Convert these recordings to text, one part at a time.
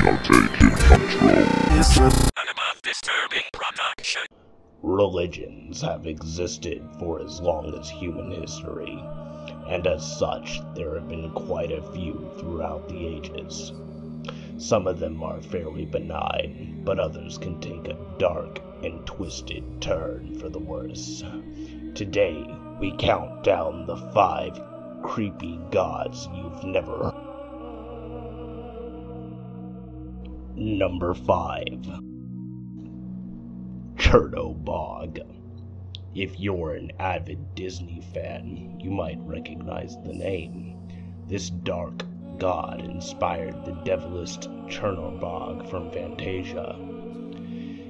are taking control. Disturbing production. Religions have existed for as long as human history, and as such, there have been quite a few throughout the ages. Some of them are fairly benign, but others can take a dark and twisted turn for the worse. Today, we count down the 5 creepy gods you've never heard. Number 5. Chernobog. If you're an avid Disney fan, you might recognize the name. This dark god inspired the devilish Chernobog from Fantasia.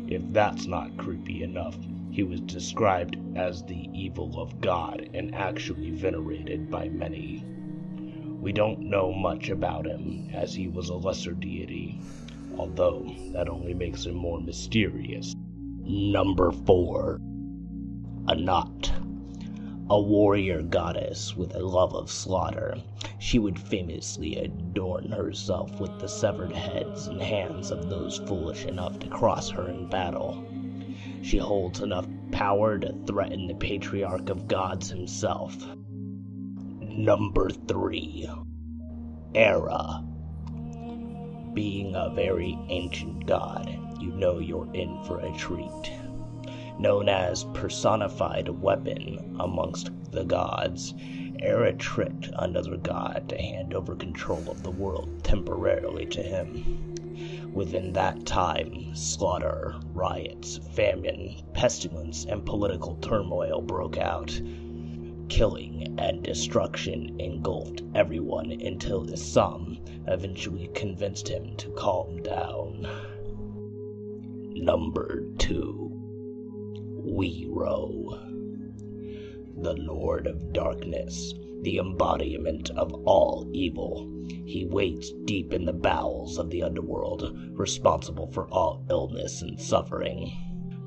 If that's not creepy enough, he was described as the evil of God and actually venerated by many. We don't know much about him, as he was a lesser deity, although that only makes him more mysterious. Number 4. Anat. A warrior goddess with a love of slaughter, she would famously adorn herself with the severed heads and hands of those foolish enough to cross her in battle. She holds enough power to threaten the patriarch of gods himself. Number 3. Era. Being a very ancient god, you know you're in for a treat. Known as personified weapon amongst the gods, Era tricked another god to hand over control of the world temporarily to him. Within that time, slaughter, riots, famine, pestilence, and political turmoil broke out. Killing and destruction engulfed everyone until Isam eventually convinced him to calm down. Number 2. Wero. The Lord of Darkness, the embodiment of all evil. He waits deep in the bowels of the underworld, responsible for all illness and suffering.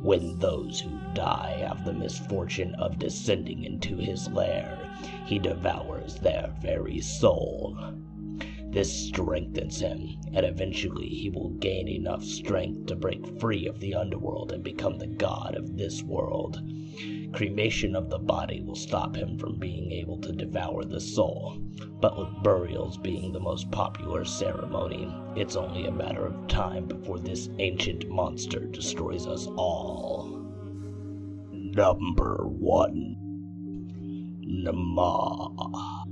When those who die have the misfortune of descending into his lair, he devours their very soul. This strengthens him, and eventually he will gain enough strength to break free of the underworld and become the god of this world. Cremation of the body will stop him from being able to devour the soul, but with burials being the most popular ceremony, it's only a matter of time before this ancient monster destroys us all. Number 1. Nama.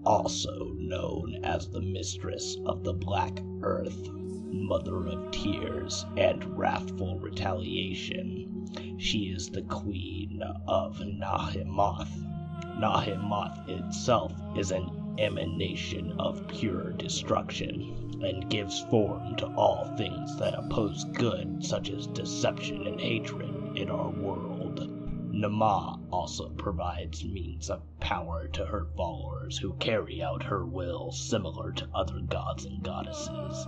Also known as the Mistress of the Black Earth, Mother of Tears and Wrathful Retaliation. She is the Queen of Nahemoth. Nahemoth itself is an emanation of pure destruction, and gives form to all things that oppose good, such as deception and hatred in our world. Nama also provides means of power to her followers who carry out her will similar to other gods and goddesses.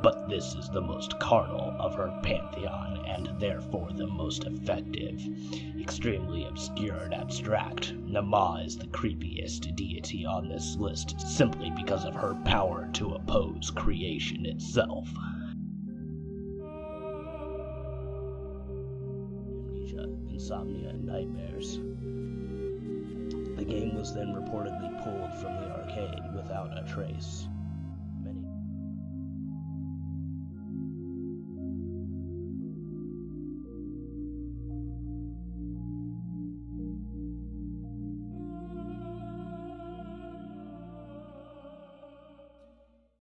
But this is the most carnal of her pantheon and therefore the most effective. Extremely obscure and abstract, Nama is the creepiest deity on this list simply because of her power to oppose creation itself. Insomnia, and nightmares. The game was then reportedly pulled from the arcade without a trace.